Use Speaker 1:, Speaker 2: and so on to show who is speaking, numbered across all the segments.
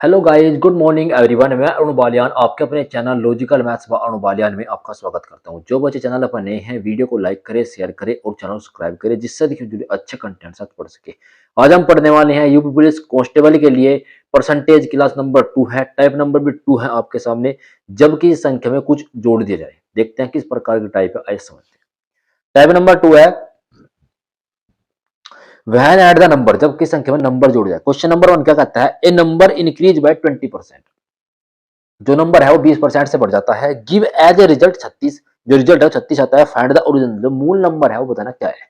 Speaker 1: Hello guys, good morning everyone. मैं अरुण बालियान आपके अपने channel logical maths by Arun Baliyan में आपका स्वागत करता हूं। जो बच्चे चैनल पर नए हैं, वीडियो को लाइक करें, शेयर करें और चैनल सब्सक्राइब करें, जिससे देखिए जुड़े अच्छे कंटेंट साथ पढ़ सके। आज हम पढ़ने वाले हैं यूपी पुलिस कांस्टेबल के लिए परसेंटेज क्लास नंबर 2 है, टाइप नंबर भी 2 है आपके सामने, जबकि इस संख्या में कुछ जोड़ दिया जाए। देखते हैं किस प्रकार की टाइप है, आइए समझते हैं। टाइप नंबर 2 है वैन एड द नंबर, जब किस संख्या में नंबर जोड़ जाए। क्वेश्चन नंबर 1 क्या कहता है, ए नंबर इंक्रीज बाय 20%। जो नंबर है वो 20% से बढ़ जाता है। गिव एज ए रिजल्ट 36, जो रिजल्ट है 36 आता है। फाइंड द ओरिजिनल, जो मूल नंबर है वो बताना क्या है।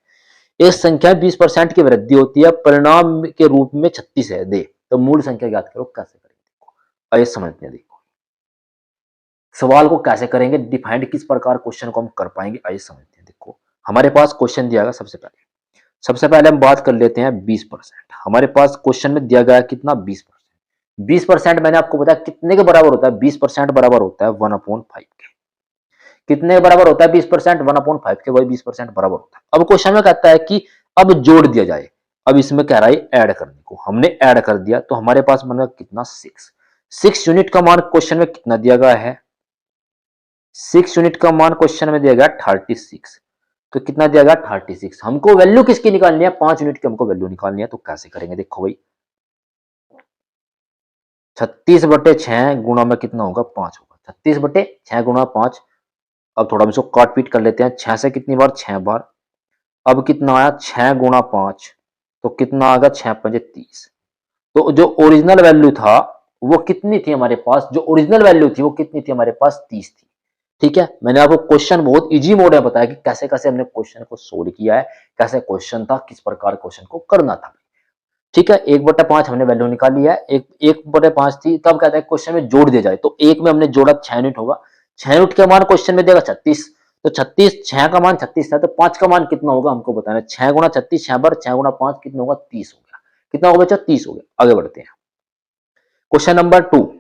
Speaker 1: एक संख्या 20% की वृद्धि होती है, परिणाम के रूप में 36 है दे, तो मूल संख्या ज्ञात करो। कैसे करेंगे आइए समझते हैं। देखो सवाल को कैसे करेंगे, डिफाइंड किस प्रकार क्वेश्चन को हम कर पाएंगे, आइए समझते हैं। देखो हमारे पास क्वेश्चन दिया गया। सबसे पहले हम बात कर लेते हैं 20%। हमारे पास क्वेश्चन में दिया गया है कितना, 20%। 20% मैंने आपको बताया कितने के बराबर होता है। 20% बराबर होता है 1/5 के। कितने के बराबर होता है 20%? 1/5 के। वही 20% बराबर होता है। अब क्वेश्चन में कहता है कि अब जोड़ दिया जाए। अब इसमें कह रहा है ऐड करने को, हमने ऐड कर दिया तो हमारे पास बनेगा कितना, 6 यूनिट का मान क्वेश्चन में कितना दिया गया है, 6 यूनिट का मान क्वेश्चन में दिया गया 36। तो कितना दिया गया 36। हमको वैल्यू किसकी निकालनी है, 5 यूनिट की हमको वैल्यू निकालनी है। तो कैसे करेंगे, देखो भाई 36/6 गुणा में कितना होगा, 5 होगा। 36/6 गुणा 5। अब थोड़ा हम इसको काट पीट कर लेते हैं। 6 से कितनी बार, 6 बार। अब कितना आया, 6 गुणा 5, तो कितना आ गया, 6×5 = 30। तो जो ओरिजिनल वैल्यू था वो कितनी थी हमारे पास, जो ओरिजिनल वैल्यू थी वो कितनी थी हमारे पास, 30 थी। ठीक है, मैंने आपको क्वेश्चन बहुत इजी मोड में बताया कि कैसे कैसे हमने क्वेश्चन को सोल्व किया है, कैसे क्वेश्चन था, किस प्रकार क्वेश्चन को करना था। ठीक है, 1/5 हमने वैल्यू निकाली है। 1/5 थी, तब कहता है क्वेश्चन में जोड़ दिया जाए। तो एक में हमने जोड़ा 6 यूनिट होगा। 6 यूनिट का मान क्वेश्चन में देगा 36। तो 36, 6 का मान 36 था, तो 5 का मान कितना होगा हमको बताना है। 6 गुणा 36, 6 बार, 6 गुणा 5 कितना होगा, 30 हो गया। कितना होगा बच्चा, 30 हो गया। आगे बढ़ते हैं। क्वेश्चन नंबर 2,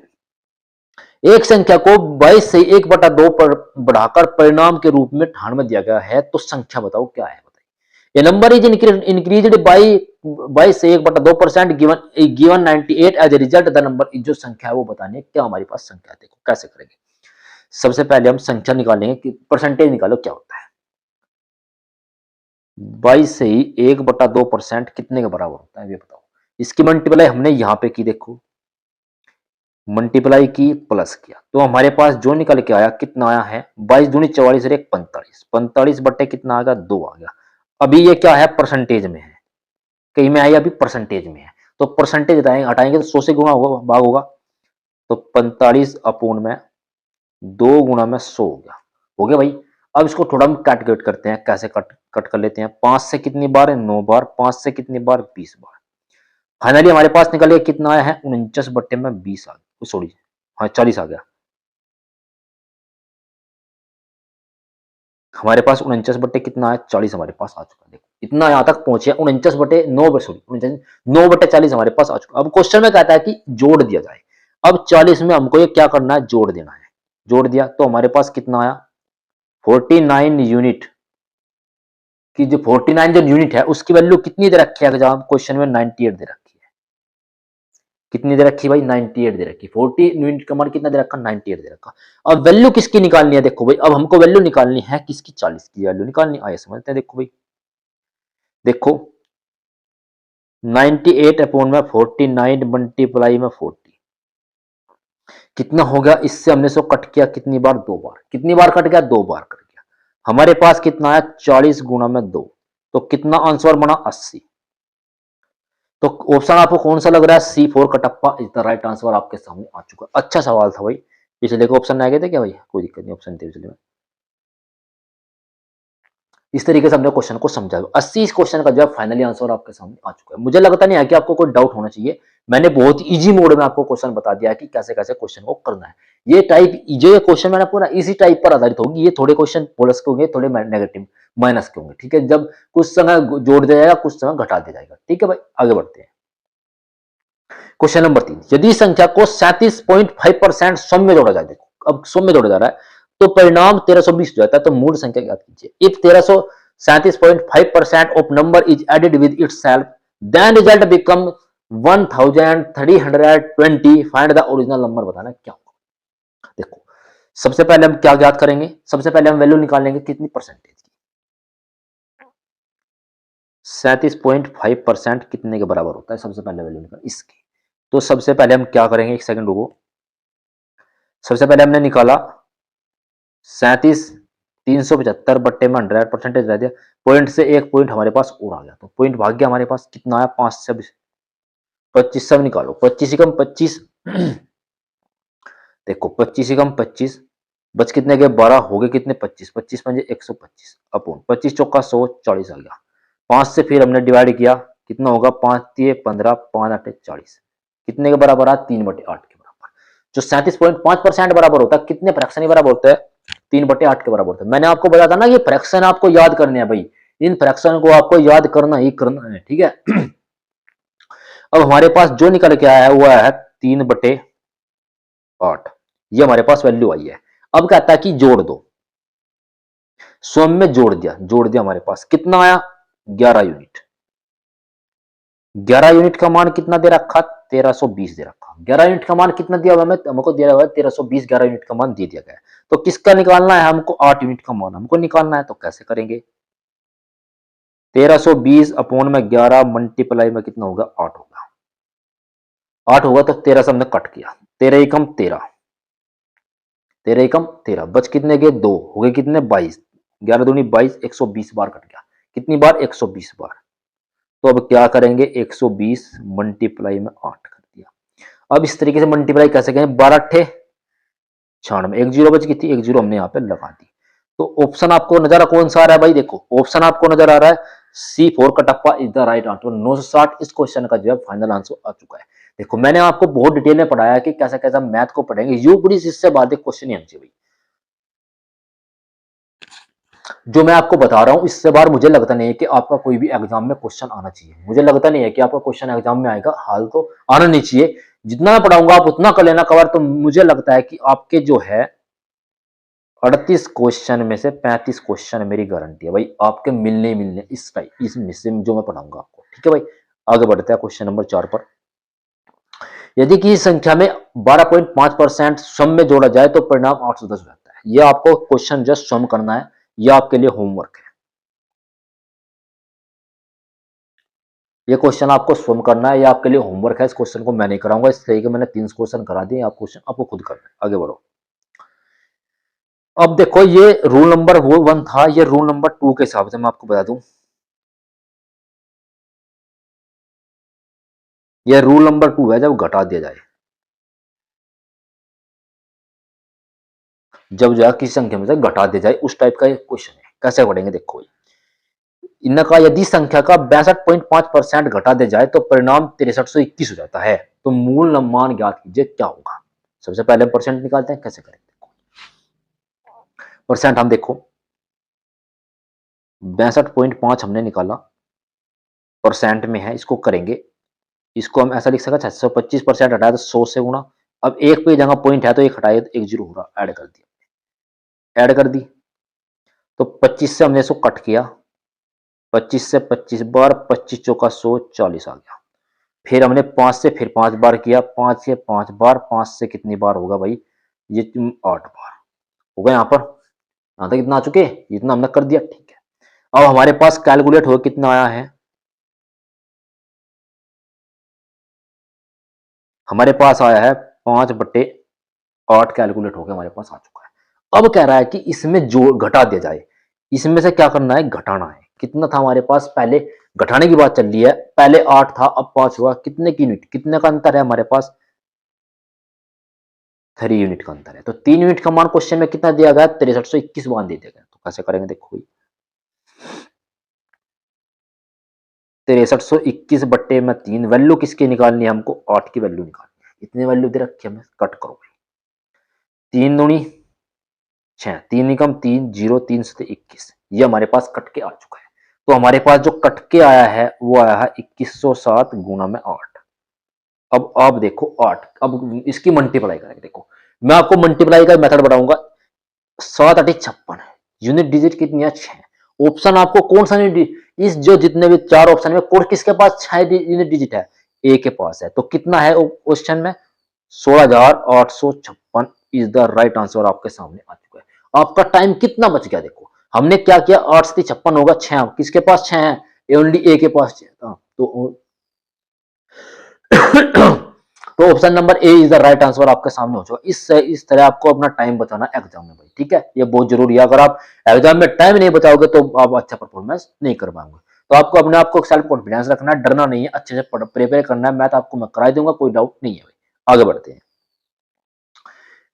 Speaker 1: एक संख्या को 22 से 1/2 पर बढ़ाकर परिणाम के रूप में 98 में दिया गया है, तो संख्या बताओ क्या है। बताइए, ये नंबर इज इंक्रीज्ड बाई 22 से 1/2% given 98 as a result the number is, जो संख्या है वो बतानी है। क्या हमारे पास संख्या, देखो कैसे करेंगे। सबसे पहले हम संख्या निकालेंगे कि परसेंटेज निकालो क्या होता है। 22 से ही 1/2% कितने के बराबर होता है ये बताओ। इसकी मल्टीप्लाई हमने यहाँ पे की, देखो मल्टीप्लाई की प्लस किया, तो हमारे पास जो निकल के आया कितना आया है, 22 दूनी 44 और 1 45, 45 बटे कितना आ गया, 2 आ गया। अभी ये क्या है, परसेंटेज में है, कहीं में आई अभी परसेंटेज में है। तो परसेंटेज हटाएंगे तो 100 से गुणा होगा, भाग होगा। तो 45 अपूर्ण में 2 गुणा में 100 हो गया भाई। अब इसको थोड़ा हम कैलकुलेट करते हैं, कैसे कट कट कर लेते हैं। 5 से कितनी बार है, 9 बार। 5 से कितनी बार, 20 बार। फाइनली हमारे पास निकल गया कितना आया है, 49/20 आ गया, सॉरी हाँ 40 आ गया। हमारे पास 49 बटे कितना है, 40 हमारे पास आ चुका है। देखो इतना यहाँ तक पहुंचे, 49/9, सॉरी 9/40 हमारे पास आ चुका। अब क्वेश्चन में कहता है कि जोड़ दिया जाए। अब 40 में हमको ये क्या करना है, जोड़ देना है। जोड़ दिया तो हमारे पास कितना आया, 49 यूनिट की, जो 49 जो यूनिट है उसकी वैल्यू कितनी दे रखी है, जहां क्वेश्चन में 98 दे रखी है। कितनी दे रखी भाई, 98 दे रखी। 40 यूनिट का मान कितना दे रखा, 98 दे रखा। अब वैल्यू किसकी निकालनी है, देखो भाई अब हमको वैल्यू निकालनी है किसकी, 40 की वैल्यू निकालनी। आइए समझते हैं। देखो भाई, देखो 98 अपॉन में 49 मल्टीप्लाई में 40 कितना हो गया। इससे हमने सो कट किया कितनी बार, 2 बार। कितनी बार कट गया, 2 बार कट गया। हमारे पास कितना है, 40 गुणा में 2, तो कितना आंसर बना, 80। तो ऑप्शन आपको कौन सा लग रहा है, C4 Kattappa is the right answer आपके सामने आ चुका है। अच्छा सवाल था भाई। पिछले को ऑप्शन आ गए थे क्या भाई, कोई दिक्कत नहीं, ऑप्शन थे पिछले में। इस तरीके से हमने क्वेश्चन को समझा। 80 इस क्वेश्चन का जवाब फाइनली आंसर आपके सामने आ चुका है। मुझे लगता नहीं है कि आपको कोई डाउट होना चाहिए। मैंने बहुत इजी मोड में आपको क्वेश्चन बता दिया है कि कैसे कैसे क्वेश्चन को करना है। ये टाइप, जो ये क्वेश्चन मैंने पूरा इसी टाइप पर आधारित होगी। ये थोड़े क्वेश्चन प्लस के होंगे, थोड़े नेगेटिव माइनस के होंगे। ठीक है, जब कुछ समय जोड़ दिया जाएगा, कुछ समय घटा दिया जाएगा। ठीक है भाई, आगे बढ़ते हैं। क्वेश्चन नंबर 3, यदि संख्या को 37.5% सम में जोड़ा जाए। देखो अब सम में जोड़ा जा रहा है तो परिणाम 1320 हो जाता है। तो मूल संख्या ज्ञात कीजिए। If 1337.5% of number is added with itself, then result become 1320, find the original number, बताना क्या होगा। देखो सबसे पहले हम क्या ज्ञात करेंगे, सबसे पहले हम वैल्यू निकालेंगे कितनी परसेंटेज की, 37.5% कितने के बराबर होता है, सबसे पहले वैल्यू निकाल इसकी। तो सबसे पहले हम क्या करेंगे, एक सेकंड रुको। सबसे पहले हमने निकाला 37,375 बट्टे में 100 परसेंटेज रह दिया, पॉइंट से एक पॉइंट हमारे पास और आ गया, तो पॉइंट भाग गया हमारे पास, कितना आया 5 से 25 से निकालो, 25 कम 25 देखो 25 कम 25 बच कितने गए 12, हो गए कितने 25, 25 पंजे 125 अपॉन 25 चौका 100, 40 आ गया। 5 से फिर हमने डिवाइड किया, कितना होगा 5 दिए 15, 5 8 40, कितने के बराबर आ 3/8 के बराबर। जो 37.5% बराबर होता है, कितने फ्रैक्शन के बराबर होता है, 3/8 के बराबर होता है। मैंने आपको बताया था ना ये फ्रैक्शन आपको याद करने हैं भाई, इन फ्रैक्शन को आपको याद करना ही करना है, ठीक है। अब हमारे पास जो निकल के आया है वो आया है 3/8, ये हमारे पास वैल्यू आई है। अब कहता है कि जोड़ दो, सम में जोड़ दिया हमारे पास कितना आया 11 यूनिट। 11 यूनिट का मान कितना दे रखा 1320 दे रखा। 11 यूनिट का मान कितना दिया हुआ हमें, हमको दिया हुआ है 1320, 11 यूनिट का मान दे दिया गया है। तो किसका निकालना है हमको, 8 यूनिट का मान हमको निकालना है। तो कैसे करेंगे, 1320 अपॉन में 11 मल्टीप्लाई में कितना होगा 8 होगा। 8 होगा तो 13 से हमने कट किया, 13 एकम 13, 13 एकम 13, बच कितने गए 2, हो गए कितने 22, 11 दूनी 22, 120 बार कट गया, कितनी बार 120 बार। तो अब क्या करेंगे 120 मल्टीप्लाई में 8 कर दिया। अब इस तरीके से मल्टीप्लाई कैसे करें, 12 अट्ठे 96, एक जीरो बच गई थी, एक जीरो हमने यहाँ पे लगा दी। तो ऑप्शन आपको नजर कौन सा आ रहा है भाई, देखो ऑप्शन आपको नजर आ रहा है C4 Kattappa is the right answer. 960 इस क्वेश्चन का जो है फाइनल आंसर आ चुका है। देखो मैंने आपको बहुत डिटेल में पढ़ाया कि कैसा कैसा मैथ को पढ़ेंगे, यूपी इससे बाद क्वेश्चन नहीं आना चाहिए भाई। जो मैं आपको बता रहा हूं इससे बार मुझे लगता नहीं है कि आपका कोई भी एग्जाम में क्वेश्चन आना चाहिए, मुझे लगता नहीं है कि आपका क्वेश्चन एग्जाम में आएगा, हाल तो आना नहीं चाहिए। जितना मैं पढ़ाऊंगा आप उतना कर लेना कवर, तो मुझे लगता है कि आपके जो है 38 क्वेश्चन में से 35 क्वेश्चन मेरी गारंटी है भाई आपके मिलने इस टाइप इस मिशन जो मैं पढ़ाऊंगा आपको, ठीक है भाई। आगे बढ़ते हैं क्वेश्चन नंबर 4 पर। यदि किसी संख्या में 12.5% सम में जोड़ा जाए तो परिणाम 810 हो जाता है। यह आपको क्वेश्चन जस्ट सम करना है, यह आपके लिए होमवर्क है। ये क्वेश्चन आपको सम करना है, यह आपके लिए होमवर्क है। इस क्वेश्चन को मैं नहीं कराऊंगा, इस तरीके मैंने 3 क्वेश्चन करा दिए, आप क्वेश्चन आपको खुद करना है। आगे बढ़ो। अब देखो ये रूल नंबर वो 1 था, ये रूल नंबर 2 के हिसाब से मैं आपको बता दूं, ये रूल नंबर 2 है जब घटा दिया जाए, जब जो है किसी संख्या में से घटा दिया जाए उस टाइप का ये क्वेश्चन है। कैसे पढ़ेंगे देखो, इनका यदि संख्या का 62.5% घटा दिया जाए तो परिणाम 6321 हो जाता है, तो मूल मान ज्ञात कीजिए क्या होगा। सबसे पहले परसेंट निकालते हैं, कैसे करेंगे परसेंट। हम देखो 62.5 हमने निकाला, परसेंट में है, इसको करेंगे, इसको हम ऐसा लिख सकते 625% हटाया तो 100 से गुणा। अब एक पे जगह पॉइंट है तो एक हटाए तो एक जीरो हो रहा, ऐड कर दिया, ऐड कर दी। तो 25 से हमने इसको कट किया, 25 से 25 बार, 25 चौका 100, 40 आ गया। फिर हमने 5 से फिर 5 बार किया, 5 से 5 बार, 5 से कितनी बार होगा भाई, ये 8 बार हो गया। यहाँ पर यहाँ तक कितना आ चुके, इतना हमने कर दिया, ठीक है। अब हमारे पास कैलकुलेट हो कितना आया है, हमारे पास आया है 5/8 कैलकुलेट होकर हमारे पास आ चुका है। अब कह रहा है कि इसमें जो घटा दिया जाए, इसमें से क्या करना है, घटाना है। कितना था हमारे पास, पहले घटाने की बात चल रही है, पहले 8 था अब 5 हुआ, कितने की यूनिट, कितने का अंतर है हमारे पास, 3 यूनिट का अंतर है। तो 3 यूनिट का मान क्वेश्चन में कितना दिया गया, 6321 मान दे दिया गया। तो कैसे करेंगे देखो, 6321 बट्टे में 3, वैल्यू किसकी निकालनी है हमको, 8 की वैल्यू निकालनी है। इतनी वैल्यू दे रखी है, हमें कट करो भाई, 3 दूनी 6, 3 निकम 3, 0 3 से 21, ये हमारे पास कट के आ चुका है। तो हमारे पास जो कट के आया है वो आया है 2107 गुना में 8। अब आप देखो 8, अब इसकी मल्टीप्लाई करेंगे। देखो मैं आपको मल्टीप्लाई का मेथड बताऊंगा। 7 8 56, यूनिट डिजिट कितनी है 6। ऑप्शन आपको कौन सा यूनिट, इस जो जितने भी 4 ऑप्शन में कोड किसके पास 6 यूनिट डिजिट है, ए के पास है। तो कितना है क्वेश्चन में? 16,856 इज द राइट आंसर आपके सामने आ चुका है। आपका टाइम कितना बच गया देखो। हमने क्या किया, 8 से 56 होगा 6, किसके पास 6 है? ओनली ए के पास 6 था। तो option number A is the right answer आपके सामने हो चुका। इस तरह आपको अपना टाइम बचाना एग्जाम में भाई, ठीक है, ये बहुत जरूरी है। अगर आप एग्जाम में टाइम नहीं बचाओगे तो आप अच्छा परफॉर्मेंस नहीं कर पाओगे। तो आपको अपने आप को सेल्फ कॉन्फिडेंस रखना है, डरना नहीं है, अच्छे से प्रिपेयर करना है। मैथ आपको मैं करा दूंगा, कोई डाउट नहीं है भाई। आगे बढ़ते हैं।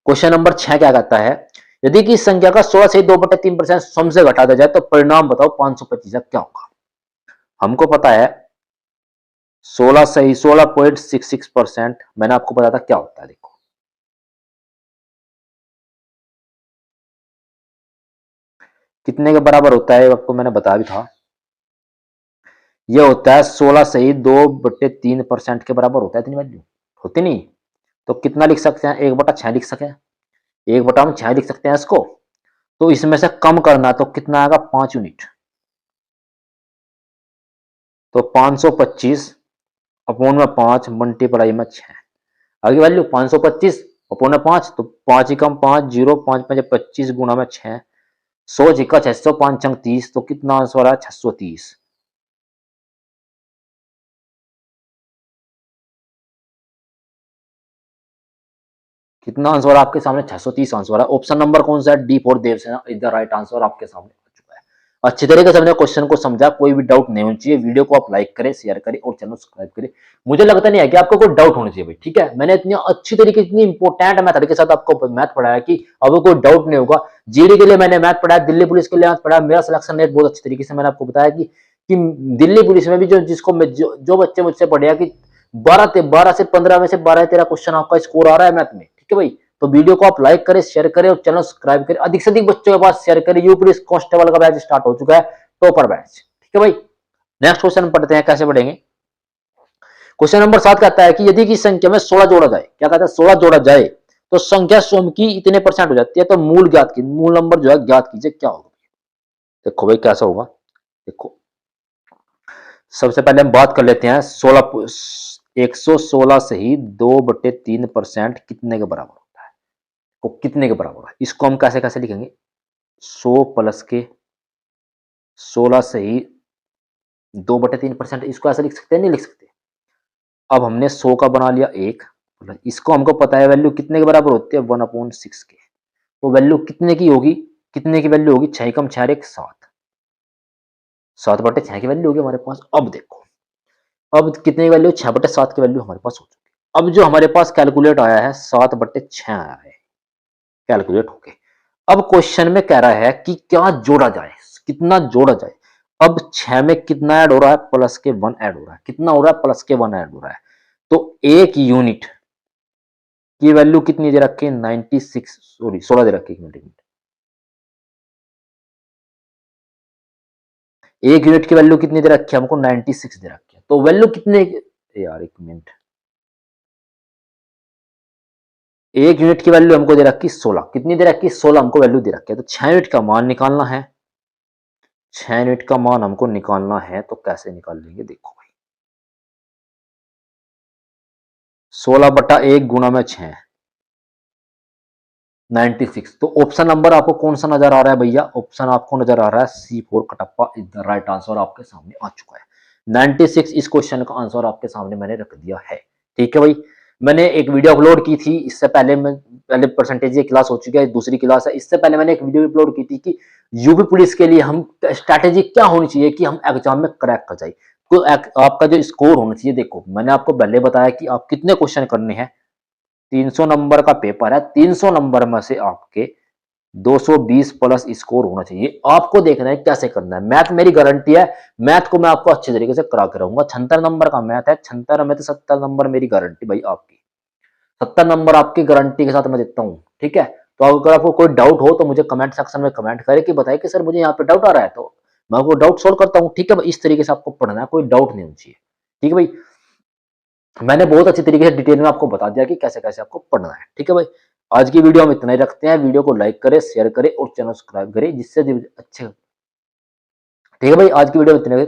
Speaker 1: क्वेश्चन नंबर 6 क्या कहता है, यदि कि संख्या का 16 से 2/3% सम से घटा दिया जाए तो परिणाम बताओ 525 क्या होगा। हमको पता है 16 सही 16.66%, मैंने आपको बताया था क्या होता है। देखो कितने के बराबर होता है, आपको मैंने बताया भी था। यह होता है 16 सही 2/3% के बराबर होता है। इतनी वैल्यू होती नहीं। तो कितना लिख सकते हैं, 1/6 लिख सकते हैं। 1/6 लिख सकते हैं इसको। तो इसमें से कम करना तो कितना आएगा, 5 यूनिट। तो 525 अपॉन में 5 मल्टीप्लाई में 6, आगे वैल्यू 525 अपॉन में 5, तो 5 ही कम 5 0 5 5 25 गुना में 6, 100 छिक्का 600 5 छंग 30, तो कितना आंसर है 630। कितना आंसर आपके सामने 630 आंसर है। ऑप्शन नंबर कौन सा है, D for Devsena is the right answer आपके सामने आ चुका है। अच्छी तरीके से हमने क्वेश्चन को समझा, कोई भी डाउट नहीं होना चाहिए। वीडियो को आप लाइक करें, शेयर करें और चैनल सब्सक्राइब करें। मुझे लगता नहीं है कि आपको कोई डाउट होना चाहिए भाई, ठीक है। मैंने इतनी अच्छी तरीके इतनी इंपॉर्टेंट मेथड के साथ आपको मैथ पढ़ाया कि अब कोई डाउट नहीं होगा। जीडी के लिए मैंने मैथ पढ़ाया, दिल्ली पुलिस के लिए मैथ पढ़ाया। मेरा सिलेक्शन रेट बहुत अच्छी तरीके से मैंने आपको बताया कि दिल्ली पुलिस में भी जो बच्चे मुझसे पढ़े कि 12 से 15 में से 12-13 क्वेश्चन आपका स्कोर आ रहा है मैथ में, ठीक है भाई। तो वीडियो को आप लाइक करें, शेयर करें और चैनल सब्सक्राइब करें। अधिक से अधिक बच्चों के पास शेयर करें। यूपी पुलिस कांस्टेबल का बैच स्टार्ट हो चुका है, टॉपर बैच, ठीक है भाई। नेक्स्ट क्वेश्चन पढ़ते हैं, कैसे पढ़ेंगे। क्वेश्चन नंबर 7 कहता है कि यदि की संख्या में 16 जोड़ा जाए, क्या कहता है 16 जोड़ा जाए तो संख्या स्वयं की इतने परसेंट हो जाती है। तो मूल ज्ञात की, मूल नंबर जो है ज्ञात कीजिए, क्या होगा। देखो भाई कैसा होगा, देखो सबसे पहले हम बात कर लेते हैं 116 से ही 2/3% कितने के बराबर होता है। तो कितने के बराबर है, इसको हम कैसे कैसे लिखेंगे, 100 प्लस के 16 से ही 2/3%, इसको ऐसे लिख सकते हैं, नहीं लिख सकते। अब हमने 100 का बना लिया एक, इसको हमको पता है वैल्यू कितने के बराबर होती है, 1/6 के। तो वैल्यू कितने की होगी, कितने की वैल्यू होगी, 6 कम 6 7, 7/6 की वैल्यू होगी हमारे पास। अब देखो अब कितने की वैल्यू, 6/7 की वैल्यू हमारे पास हो चुकी है। अब जो हमारे पास कैलकुलेट आया है 7/6 आया है कैलकुलेट होके। अब क्वेश्चन में कह रहा है कि क्या जोड़ा जाए, कितना जोड़ा जाए। अब 6 में कितना ऐड हो रहा है, प्लस के 1 ऐड हो रहा है। कितना हो रहा है, प्लस के 1 ऐड हो रहा है। तो एक यूनिट की वैल्यू कितनी दे रखी है, 96 सॉरी 16 दे रखी है। एक यूनिट की वैल्यू कितनी दे रखी है हमको, 96 दे रखी है। तो वैल्यू कितने, यार एक मिनट, एक यूनिट की वैल्यू हमको दे रखी 16, कितनी दे रखी 16 हमको वैल्यू दे रखी है। तो 6 यूनिट का मान निकालना है, 6 यूनिट का मान हमको निकालना है। तो कैसे निकाल लेंगे, देखो भाई 16/1 गुना में 6 96। तो ऑप्शन नंबर आपको कौन सा नजर आ रहा है भैया, ऑप्शन आपको नजर आ रहा है C4 Kattappa is the right answer आपके सामने आ चुका है। 96 इस क्वेश्चन का आंसर आपके सामने मैंने रख दिया है, ठीक है भाई। मैंने एक वीडियो अपलोड की थी इससे पहले, मैं पहले परसेंटेज की क्लास हो चुकी है, दूसरी क्लास है। इससे पहले मैंने एक वीडियो अपलोड की थी कि यूपी पुलिस के लिए हम स्ट्रैटेजी क्या होनी चाहिए कि हम एग्जाम में क्रैक कर जाए। तो आपका जो स्कोर होना चाहिए, देखो मैंने आपको पहले बताया कि आप कितने क्वेश्चन करने हैं। 300 नंबर का पेपर है, 300 नंबर में से आपके 220 प्लस स्कोर होना चाहिए। आपको देखना है कैसे करना है। मैथ मेरी गारंटी है, मैथ को मैं आपको अच्छे तरीके से करा के रहूंगा। 76 नंबर का मैथ है, 76 में तो 70 नंबर मेरी गारंटी भाई आपकी, 70 नंबर आपकी गारंटी के साथ मैं देता हूँ, ठीक है। तो अगर आपको कोई डाउट हो तो मुझे कमेंट सेक्शन में कमेंट करें कि बताइए कि सर मुझे यहाँ पे डाउट आ रहा है, तो मैं आपको डाउट सोल्व करता हूँ, ठीक है। इस तरीके से आपको पढ़ना है, कोई डाउट नहीं होना चाहिए, ठीक है भाई। मैंने बहुत अच्छी तरीके से डिटेल में आपको बता दिया कि कैसे कैसे आपको पढ़ना है, ठीक है भाई। आज की वीडियो हम इतना ही रखते हैं। वीडियो को लाइक करें, शेयर करें और चैनल सब्सक्राइब करें, जिससे अच्छे, ठीक है भाई। आज की वीडियो में इतना ही।